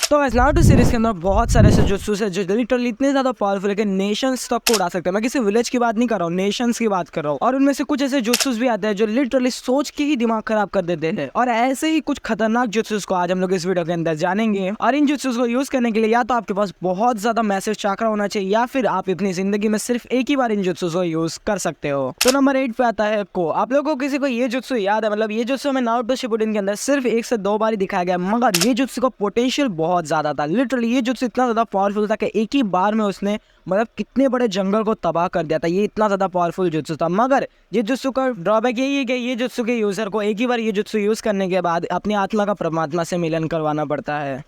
तो guys Naruto series के अंदर बहुत सारे ऐसे जुत्सु है जो लिटरली इतने ज्यादा पावरफुल है कि नेशंस तक को उड़ा सकते हैं। मैं किसी विलेज की बात नहीं कर रहा हूँ, नेशंस की बात कर रहा हूँ। और उनमें से कुछ ऐसे जुत्सुस भी आते हैं जो लिटरली सोच के ही दिमाग खराब कर देते हैं। और ऐसे ही कुछ खतरनाक जुत्सुस को आज हम लोग इस वीडियो के अंदर जानेंगे। और इन जुत्सुस को यूज करने के लिए या तो आपके पास बहुत ज्यादा मैसिव चाकरा होना चाहिए या फिर आप अपनी जिंदगी में सिर्फ एक ही बार इन जुत्सुस को यूज कर सकते हो। तो नंबर 8 पे आता है को। आप लोगों को किसी को ये जुत्सु याद है? मतलब ये जुत्सु हमें नारुतो शिपुडेन के अंदर सिर्फ 1 से 2 बार ही दिखाया गया, मगर ये जुत्सु का पोटेंशियल बहुत ज्यादा था। लिटरली ये जुत्सु इतना ज्यादा पावरफुल था कि एक ही बार में उसने मतलब कितने बड़े जंगल को तबाह कर दिया था। ये इतना ज्यादा पावरफुल जुत्सु था। मगर ये जुत्सु का ड्रॉबैक यही है कि ये जुत्सु के यूजर को एक ही बार ये जुत्सु यूज करने के बाद अपनी आत्मा का परमात्मा से मिलन करवाना पड़ता है।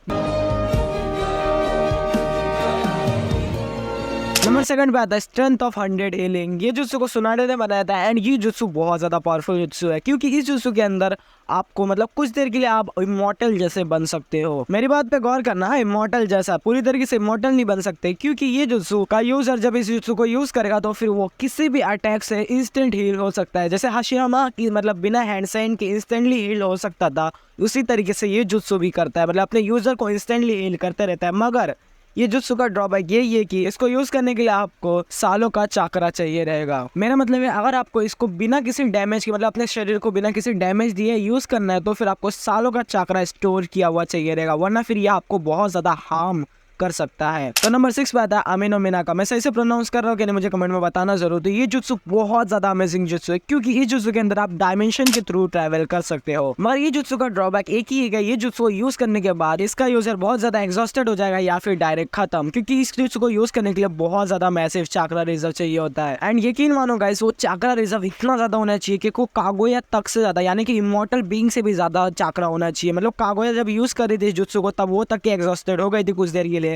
नंबर 7 पे आता है स्ट्रेंथ ऑफ 100 हीलिंग। ये जुत्सु को सुनाडे ने बनाया था एंड ये जुत्सु बहुत ज्यादा पावरफुल जुत्सु है क्योंकि इस जुत्सु के अंदर आपको मतलब कुछ देर के लिए आप इमॉर्टल जैसे बन सकते हो। मेरी बात पे गौर करना है, इमॉर्टल जैसा, पूरी तरीके से इमॉर्टल नहीं बन सकते क्योंकि ये जुत्सु का यूजर जब इस जुत्सु को यूज करेगा तो फिर वो किसी भी अटैक से इंस्टेंट हील हो सकता है। जैसे हाशियामा की मतलब बिना हैंड साइन के इंस्टेंटली हील हो सकता था, उसी तरीके से ये जुत्सु भी करता है, मतलब अपने यूजर को इंस्टेंटली हील करते रहता है। मगर ये जुत्सु का ड्रॉबैक यही है कि इसको यूज करने के लिए आपको सालों का चाकरा चाहिए रहेगा। मेरा मतलब है अगर आपको इसको बिना किसी डैमेज के मतलब अपने शरीर को बिना किसी डैमेज दिए यूज करना है तो फिर आपको सालों का चाकरा स्टोर किया हुआ चाहिए रहेगा, वरना फिर ये आपको बहुत ज्यादा हार्म कर सकता है। तो नंबर 6 पे आता है अमिनो मिना का। मैं सही से प्रोनाउंस कर रहा हूँ कि नहीं मुझे कमेंट में बताना जरूर। तो ये जुत्सु बहुत ज्यादा अमेजिंग जुत्सु है क्योंकि इस जुत्सु के अंदर आप डायमेंशन के थ्रू ट्रैवल कर सकते हो। मगर ये जुत्सु का ड्रॉबैक एक ही है, ये जुत्सु को यूज करने के बाद इसका यूजर बहुत ज्यादा एग्जॉस्टेड हो जाएगा या फिर डायरेक्ट खत्म, क्योंकि इस जुत्सु को यूज करने के लिए बहुत ज्यादा मैसिव चाकरा रिजर्व चाहिए होता है। एंड यकीन मानो गाइस वो चाकरा रिजर्व इतना ज्यादा होना चाहिए कि को कागोया तक से ज्यादा, यानी कि इमॉर्टल बीइंग से भी ज्यादा चाकरा होना चाहिए। मतलब कागोया जब यूज कर रही थी इस जुत्सु को तब वो तक के एग्जॉस्टेड हो गई थी कुछ देर के लिए।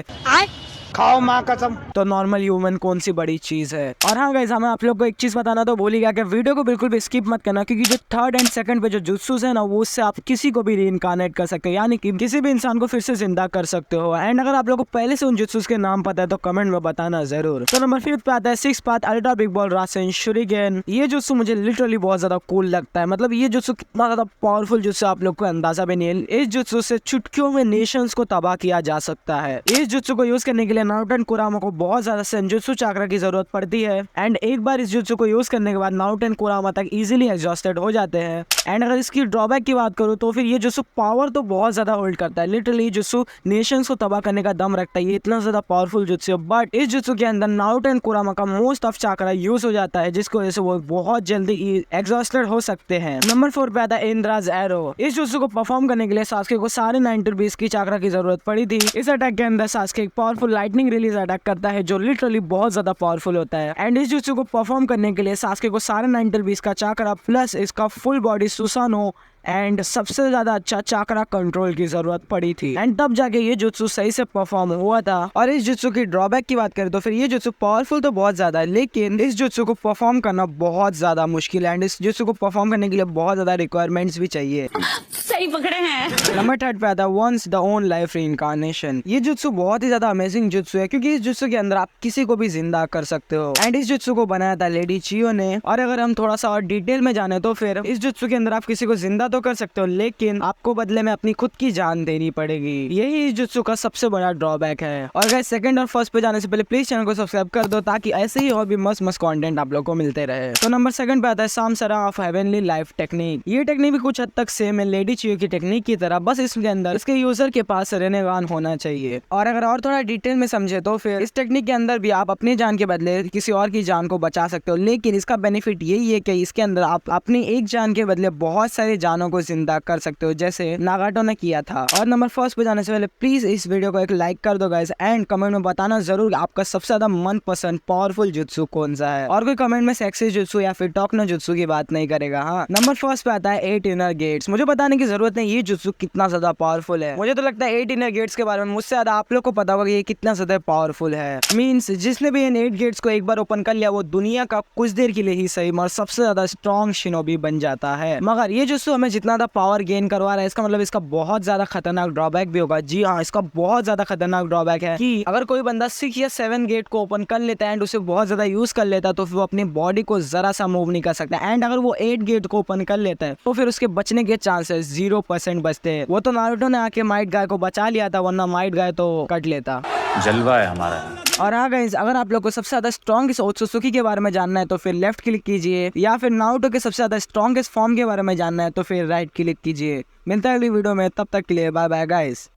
खाओ माँ कसम। तो नॉर्मल ह्यूमन कौन सी बड़ी चीज है। और हाँ गाइस हमें आप लोग को एक चीज बताना तो भूल ही गया कि वीडियो को बिल्कुल भी स्किप मत करना क्योंकि जो 3rd एंड 2nd पे जो जुत्सुस है ना वो उससे आप किसी को भी रीइंकार्नेट कर सकते हो, यानी कि किसी भी इंसान को फिर से जिंदा कर सकते हो। एंड अगर आप लोग को पहले से उन जुत्सुस के नाम पता है तो कमेंट में बताना जरूर। तो नंबर 5 पे आता है 6 पाथ अल्ट्रा बिग बॉल रासेन शुरिगेन। ये जुत्सु मुझे लिटरली बहुत ज्यादा कूल लगता है। मतलब ये जुत्सु कितना ज्यादा पावरफुल जुत्सु आप लोग को अंदाजा भी नहीं है। इस जुत्सु से चुटकियों में नेशंस को तबाह किया जा सकता है। इस जुत्सु को यूज करने के लिए नारुतो एंड कुरामा को बहुत ज्यादा सेंजुत्सु चाकरा की जरूरत पड़ती है। एंड एक बार इस जुत्सु को यूज करने के बाद नारुतो एंड कुरामा तक इजीली एग्जॉस्टेड हो जाते हैं। एंड अगर इसकी ड्रॉबैक की बात करूं तो फिर ये जुत्सु पावर तो बहुत ज्यादा होल्ड करता है। लिटरली जुत्सु नेशंस को तबाह करने का दम रखता है, ये इतना ज्यादा पावरफुल जुत्सु है। बट इस जुत्सु के अंदर नारुतो एंड कुरामा का मोस्ट ऑफ चाकरा यूज हो जाता है जिसकी वजह से वो बहुत जल्दी एग्जॉस्टेड हो सकते हैं। नंबर 4 पे आता है इंद्राज एरो। इस जुत्सु को परफॉर्म करने के लिए सास्के को सारे 9 रुपीज की चाकरा की जरूरत पड़ी थी। इस अटैक के अंदर सास्के एक पावरफुल लाइटनिंग रिलीज अटैक करता है जो लिटरली बहुत ज्यादा पावरफुल होता है। एंड इस जुत्सु को परफॉर्म करने के लिए सास्के को सारे 9 रुपीज का चाकरा प्लस इसका फुल बॉडी सुसानो एंड सबसे ज्यादा अच्छा चाकरा कंट्रोल की जरूरत पड़ी थी। एंड तब जाके ये जुत्सु सही से परफॉर्म हुआ था। और इस जुत्सु की ड्रॉबैक की बात करें तो फिर ये जुत्सु पावरफुल तो बहुत ज्यादा है लेकिन इस जुत्सु को परफॉर्म करना बहुत ज्यादा मुश्किल है। एंड इस जुत्सु को परफॉर्म करने के लिए बहुत ज्यादा रिक्वायरमेंट्स भी चाहिए। सही पकड़े हैं। नंबर 3 पे आता है once the own life reincarnation. ये जुत्सु बहुत ही ज्यादा अमेजिंग जुत्सु है क्योंकि इस जुत्सु के अंदर आप किसी को भी जिंदा कर सकते हो। एंड इस जुत्सु को बनाया था लेडी चियो ने। और अगर हम थोड़ा सा और डिटेल में जाने तो फिर इस जुत्सु के अंदर आप किसी को जिंदा तो कर सकते हो लेकिन आपको बदले में अपनी खुद की जान देनी पड़ेगी। यही इस जुत्सु का सबसे बड़ा ड्रॉबैक है। और गाइस 2nd और 1st पे जाने से पहले प्लीज चैनल को सब्सक्राइब कर दो ताकि ऐसे ही और भी मस्त मस्त कंटेंट आप लोग को मिलते रहे। तो नंबर 2 पे आता है सामसरा ऑफ हेवनली लाइफ टेक्निक। ये टेक्निक भी कुछ हद तक सेम है लेडी चियो की टेक्निक की तरह, बस इसके अंदर इसके यूजर के पास रेनेगान होना चाहिए। और अगर और थोड़ा डिटेल में समझे तो फिर इस टेक्निक के अंदर भी आप अपनी जान के बदले किसी और की जान को बचा सकते हो, लेकिन इसका बेनिफिट यही है कि इसके अंदर आप अपनी एक जान के बदले बहुत सारी जानों को जिंदा कर सकते हो जैसे नागाटो ने किया था। और नंबर 1 पे जाने से पहले प्लीज इस वीडियो को एक लाइक कर दो गाइस एंड कमेंट में बताना जरूर आपका सबसे ज्यादा मनपसंद पावरफुल जुत्सु कौन सा है। और कोई कमेंट में सेक्सी जुत्सु या फिर टॉकनो जुत्सु की बात नहीं करेगा। हाँ, नंबर 1 पे आता है 8 इनर गेट्स। मुझे बताने की जरूरत नहीं ये जुत्सु कितना ज्यादा पावरफुल है। मुझे तो लगता है 8 इनर गेट्स के बारे में मुझसे ज्यादा आप लोग को पता होगा ये कितना ज्यादा पावरफुल है। मींस जिसने भी इन 8 गेट्स को एक बार ओपन कर लिया वो दुनिया का कुछ देर के लिए ही सही मगर सबसे ज्यादा स्ट्रॉन्ग शिनोबी बन जाता है। मगर ये जुत्सु हमें जितना ज़्यादा पावर गेन करवा रहा है, इसका मतलब इसका बहुत ज्यादा खतरनाक ड्रॉबैक भी होगा। जी हाँ, इसका बहुत ज्यादा खतरनाक ड्रॉबैक है कि अगर कोई बंदा 6 या 7 गेट को ओपन कर लेता है एंड उसे बहुत ज्यादा यूज कर लेता है तो फिर वो अपनी बॉडी को जरा सा मूव नहीं कर सकता। एंड अगर वो 8 गेट को ओपन कर लेता है तो फिर उसके बचने के चांसेस 0% बचते हैं। वो तो नारुतो ने आके माइट गाय को बचा लिया था, वरना माइट गाय तो कट लेता। जलवा है हमारा। और हाँ गाइस, अगर आप लोग को सबसे ज्यादा स्ट्रॉन्गेस्ट ओत्सुकी के बारे में जानना है तो फिर लेफ्ट क्लिक कीजिए, या फिर नारुतो के सबसे ज्यादा स्ट्रॉन्गेस्ट फॉर्म के बारे में जानना है तो फिर राइट क्लिक कीजिए। मिलता है अगली वीडियो में, तब तक के लिए बाय बाय गाइस।